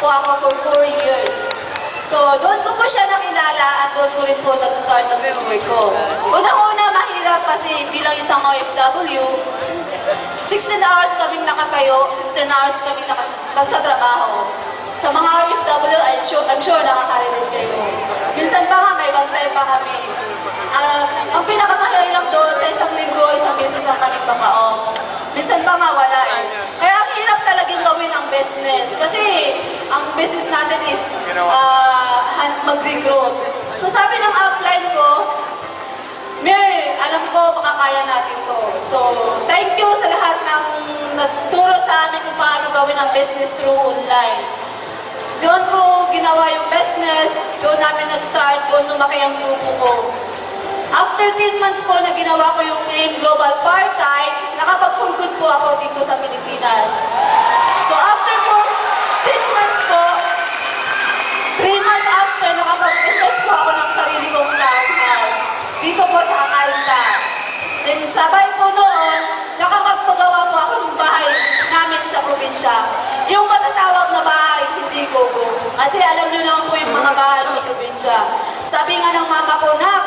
po ako for 4 years. So, doon ko po siya nakilala at doon ko rin po nag-start ng network ko. Unang-una, mahirap kasi bilang isang OFW, 16 hours kaming nakatayo, 16 hours kaming nagtatrabaho. Sa mga OFW, I'm sure nakakarinig kayo. Minsan pa nga, may bantay pa kami. Ang pinakamahirap doon, sa isang linggo, isang beses lang kami maka-off. Minsan pa nga, wala eh. Kaya ang hirap talagang gawin ang business. Kasi ang business natin is mag-recruit. So sabi ng upline ko, Mer, alam ko makakaya natin to. So, thank you sa lahat ng nagturo sa amin kung paano gawin ang business through online. Doon ko ginawa yung business, doon namin nag-start, doon lumaki ang grupo ko. After 10 months po na ginawa ko yung AIM Global Part-Time, nakapag-for good po ako dito sa Pilipinas. So, after 10 months po, 3 months after, nakapag-invest po ako ng sarili kong townhouse. Dito po sa Akainta. Then sabay po noon, nakapagpagawa po ako ng bahay namin sa probinsya. Yung matatawag na bahay, hindi gogo. Kasi alam nyo naman po yung mga bahay sa probinsya. Sabi nga ng mama ko, Nak,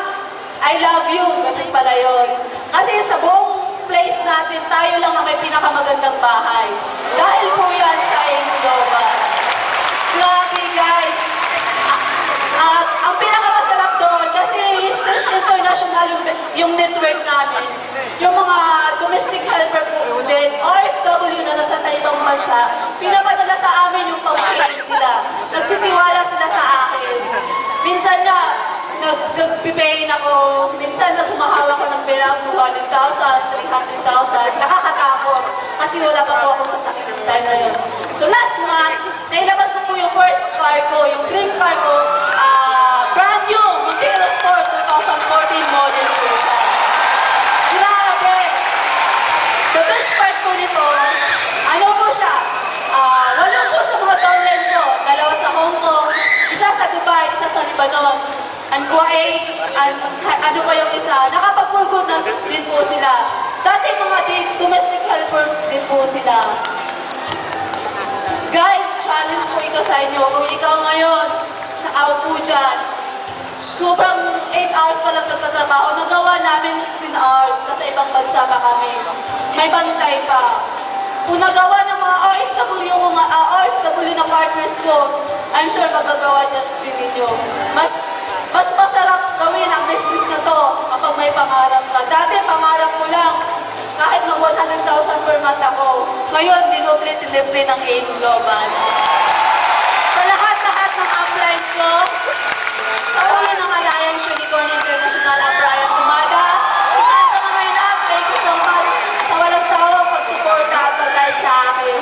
I love you. Ganun pala yun. Kasi sa buong place natin, tayo lang ang may pinakamagandang bahay. Dahil po yan sa AIM Global. Grabe guys. At ang pinakamasarap doon, kasi since international yung network namin, yung mga domestic helper po din, OFW na nasa sa ibang bansa, pinapadala sa amin yung pamakain nila. Nagtitiwala sila sa akin. Minsan na, nagpipayin ako, minsan naghumahawa ko ng pera, 200,000, 300,000, nakakatakot. Kasi wala pa po akong sasakit ng time na yun. So last month, nailabas ko po yung first car ko, yung dream car ko, brand new, Montero Sport 2014 model po siya. Grabe! The best part po nito, ano po siya? Walo po sa mga downline ko, 2 sa Hong Kong, isa sa Dubai, isa sa Lebanon, and Kuwait, and ano pa yung isa, nakapag-for-good na din po sila. Dati mga domestic helper din po sila. Guys, challenge po ito sa inyo. Kung ikaw ngayon, out po dyan, sobrang 8 hours ka lang nagtatrabaho, nagawa namin 16 hours, nasa ibang bansa pa kami. May bantay pa. Kung nagawa ng mga OFW na partners ko, I'm sure magagawa din ninyo. Mas masarap gawin ang business na to kapag may pangarap ka. Dati pangarap ko lang, kahit mag 100,000 per month ako. Ngayon, dinoble-tinoble ng AIM Global. Sa lahat-lahat ng uplines ko, sa ulo ng Alliance Unicorn International ang Brian Tumada, isang ka mga inap, thank you so much sa walang sawang pagsuporta at pag-guide sa akin.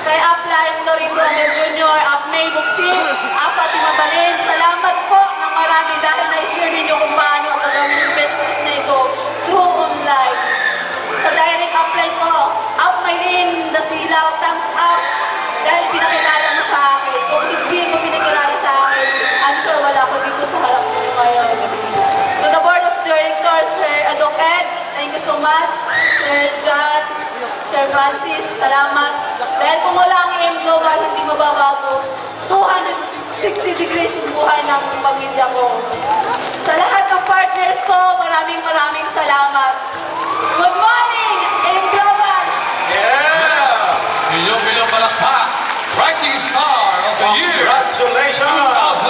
Kay upline Norito Amel Jr., May Buksin, Fatima Balin, salamat po ng marami dahil na-share ninyo kung paano ang gagawin yung business na ito through online. Sa direct upline ko, Maylin Dasilaw, thumbs up dahil pinakilala mo sa akin. Kung hindi mo pinakilala sa akin, I'm sure wala ko dito sa harap ko ngayon. To the board of directors, Sir Adok Ed, thank you so much. Sir John, Sir Francis, salamat. Dahil kung wala ang AIM Global, hindi mababago. 260 degrees yung buhay ng pamilya ko. Sa lahat ng partners ko, maraming salamat. Good morning!